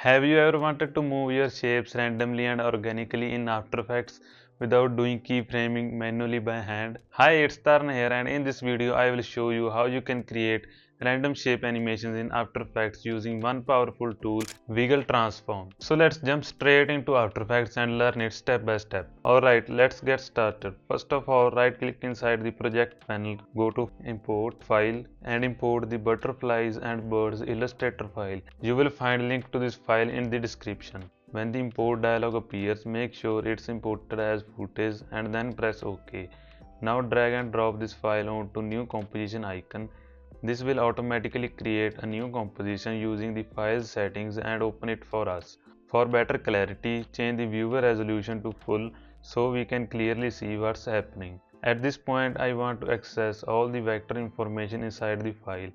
Have you ever wanted to move your shapes randomly and organically in After Effects without doing keyframing manually by hand? Hi, it's Taran here, and in this video I will show you how you can create random shape animations in After Effects using one powerful tool, Wiggle Transform. So let's jump straight into After Effects and learn it step by step. Alright, let's get started. First of all, right click inside the project panel, go to Import File and import the butterflies and birds Illustrator file. You will find link to this file in the description. When the import dialog appears, make sure it's imported as footage and then press OK. Now drag and drop this file onto new composition icon. This will automatically create a new composition using the file settings and open it for us. For better clarity, change the viewer resolution to full so we can clearly see what's happening. At this point, I want to access all the vector information inside the file.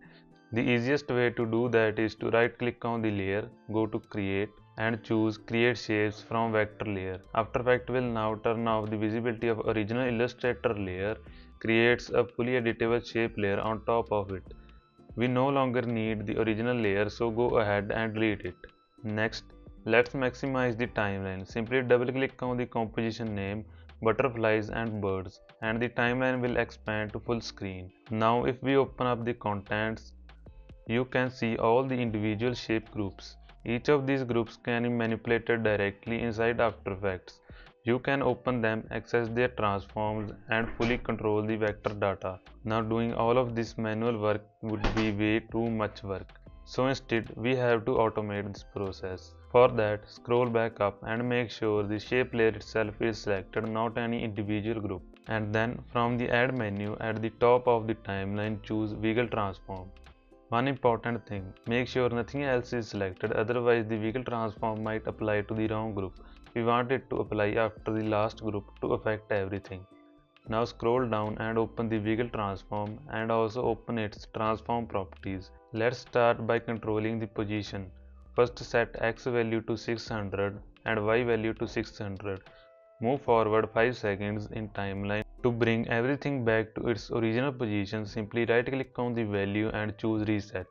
The easiest way to do that is to right click on the layer, go to create and choose create shapes from vector layer. After Effects will now turn off the visibility of original Illustrator layer, creates a fully editable shape layer on top of it. We no longer need the original layer, so go ahead and delete it. Next, let's maximize the timeline. Simply double click on the composition name, butterflies and birds, and the timeline will expand to full screen. Now if we open up the contents, you can see all the individual shape groups. Each of these groups can be manipulated directly inside After Effects. You can open them, access their transforms and fully control the vector data. Now doing all of this manual work would be way too much work. So instead we have to automate this process. For that, scroll back up and make sure the shape layer itself is selected, not any individual group. And then from the add menu at the top of the timeline, choose Wiggle Transform. One important thing, make sure nothing else is selected, otherwise the Wiggle Transform might apply to the wrong group. We want it to apply after the last group to affect everything. Now scroll down and open the Wiggle Transform and also open its transform properties. Let's start by controlling the position. First set X value to 600 and Y value to 600. Move forward 5 seconds in timeline. To bring everything back to its original position, simply right click on the value and choose reset.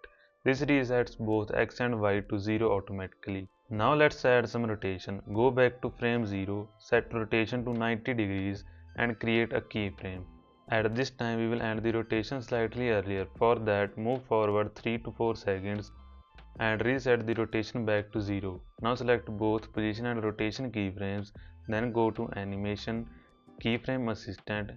This resets both X and Y to 0 automatically. Now let's add some rotation. Go back to frame 0, set rotation to 90 degrees and create a keyframe. At this time we will end the rotation slightly earlier. For that, move forward 3 to 4 seconds and reset the rotation back to 0. Now select both position and rotation keyframes, then go to animation, keyframe assistant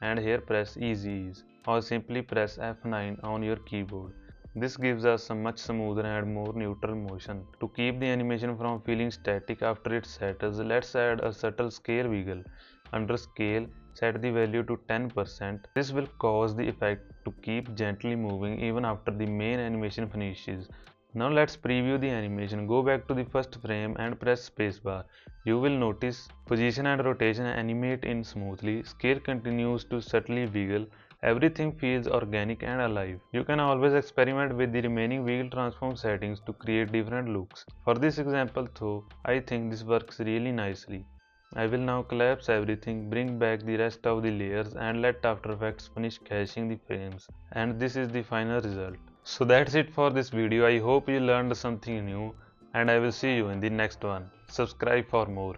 and here press easy ease or simply press F9 on your keyboard. This gives us a much smoother and more neutral motion. To keep the animation from feeling static after it settles, let's add a subtle scale wiggle. Under scale, set the value to 10%. This will cause the effect to keep gently moving even after the main animation finishes. Now let's preview the animation. Go back to the first frame and press spacebar. You will notice position and rotation animate in smoothly. Scale continues to subtly wiggle. Everything feels organic and alive. You can always experiment with the remaining wiggle transform settings to create different looks. For this example though, I think this works really nicely. I will now collapse everything, bring back the rest of the layers and let After Effects finish caching the frames. And this is the final result. So that's it for this video. I hope you learned something new and I will see you in the next one. Subscribe for more.